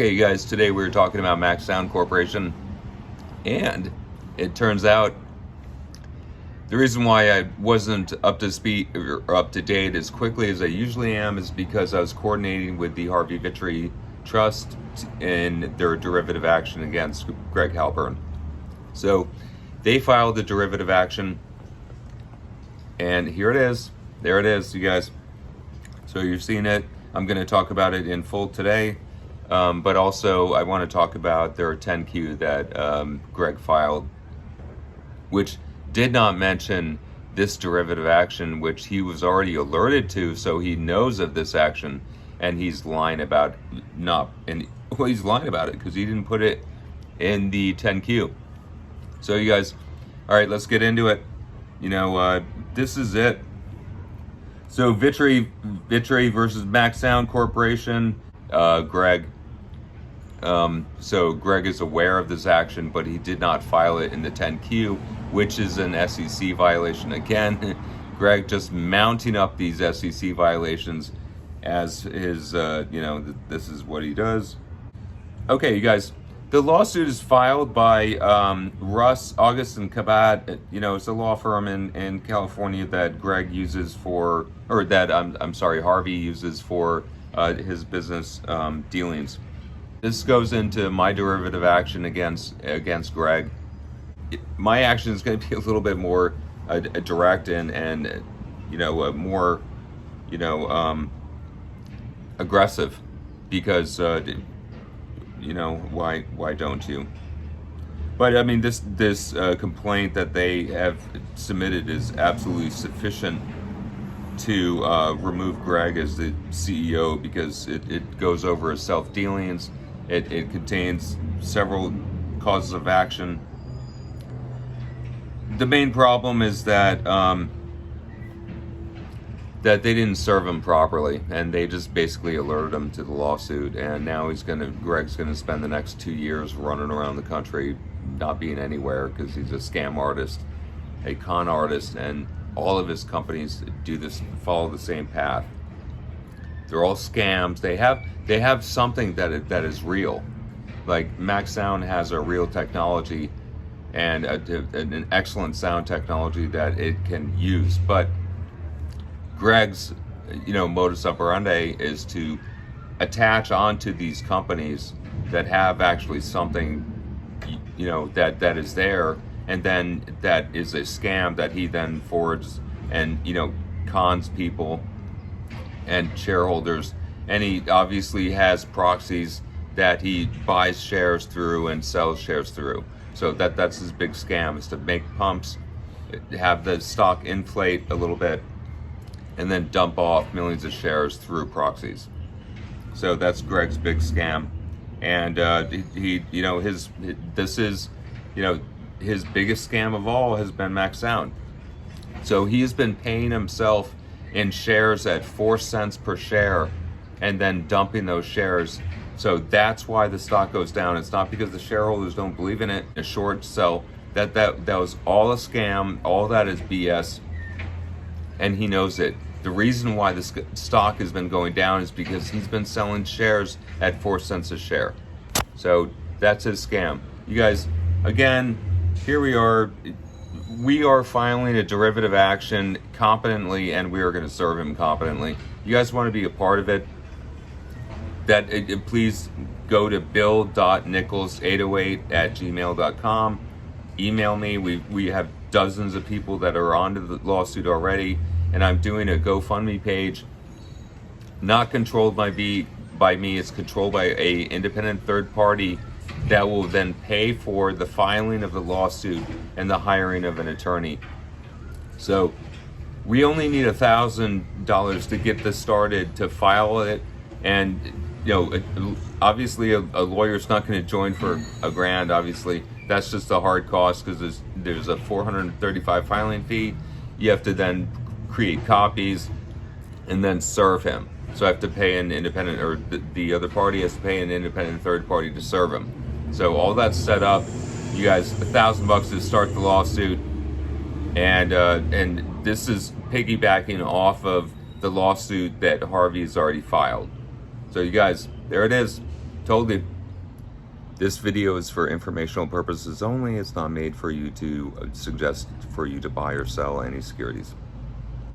Okay, you guys, today we're talking about MAXD Corporation, and it turns out the reason why I wasn't up to speed or up to date as quickly as I usually am is because I was coordinating with the Harvey Victory Trust in their derivative action against Greg Halpern. So they filed the derivative action, and here it is. There it is, you guys. So you've seen it. I'm going to talk about it in full today. But also, I want to talk about their 10Q that Greg filed, which did not mention this derivative action, which he was already alerted to, so he knows of this action, and he's lying about he's lying about it because he didn't put it in the 10Q. So you guys, all right, let's get into it. This is it. So Victory versus MAXD Corporation, Greg. So Greg is aware of this action, but he did not file it in the 10Q, which is an SEC violation. Again, Greg just mounting up these SEC violations as his, this is what he does. Okay, you guys, the lawsuit is filed by Russ, August, and Kabat. It's a law firm in California that Greg uses for, or that, Harvey uses for his business dealings. This goes into my derivative action against Greg. My action is going to be a little bit more direct and more aggressive, because why don't you? But I mean, this complaint that they have submitted is absolutely sufficient to remove Greg as the CEO, because it goes over his self-dealings. It contains several causes of action. The main problem is that that they didn't serve him properly, and they just basically alerted him to the lawsuit. And now Greg's gonna spend the next 2 years running around the country, not being anywhere, because he's a scam artist, a con artist, and all of his companies follow the same path. They're all scams. They have something that is real. Like MAXD has a real technology and an excellent sound technology that it can use. But Greg's, modus operandi is to attach onto these companies that have actually something, that is there, and then that is a scam that he then forwards and cons people and shareholders. And he obviously has proxies that he buys shares through and sells shares through. So that's his big scam, is to make pumps, have the stock inflate a little bit, and then dump off millions of shares through proxies. So that's Greg's big scam. And his biggest scam of all has been MAXD. So he has been paying himself in shares at 4 cents per share, and then dumping those shares. So that's why the stock goes down. It's not because the shareholders don't believe in it, a short sell. That was all a scam. All that is BS, and he knows it. The reason why the stock has been going down is because he's been selling shares at 4 cents a share. So that's his scam. You guys, again, here we are. We are filing a derivative action competently, and we are going to serve him competently. You guys want to be a part of it? Please go to bill.nichols808@gmail.com. Email me. We have dozens of people that are onto the lawsuit already, and I'm doing a GoFundMe page, not controlled by me. It's controlled by a independent third party that will then pay for the filing of the lawsuit and the hiring of an attorney. So we only need $1,000 to get this started, to file it. And obviously a lawyer's not going to join for $1,000. Obviously, that's just a hard cost, because there's a $435 filing fee. You have to then create copies and then serve him. So I have to pay an independent, or the other party has to pay an independent third party to serve him. So all that's set up. You guys, $1,000 to start the lawsuit, and this is piggybacking off of the lawsuit that Harvey's already filed. So you guys, there it is. Told you. This video is for informational purposes only. It's not made for you to suggest for you to buy or sell any securities.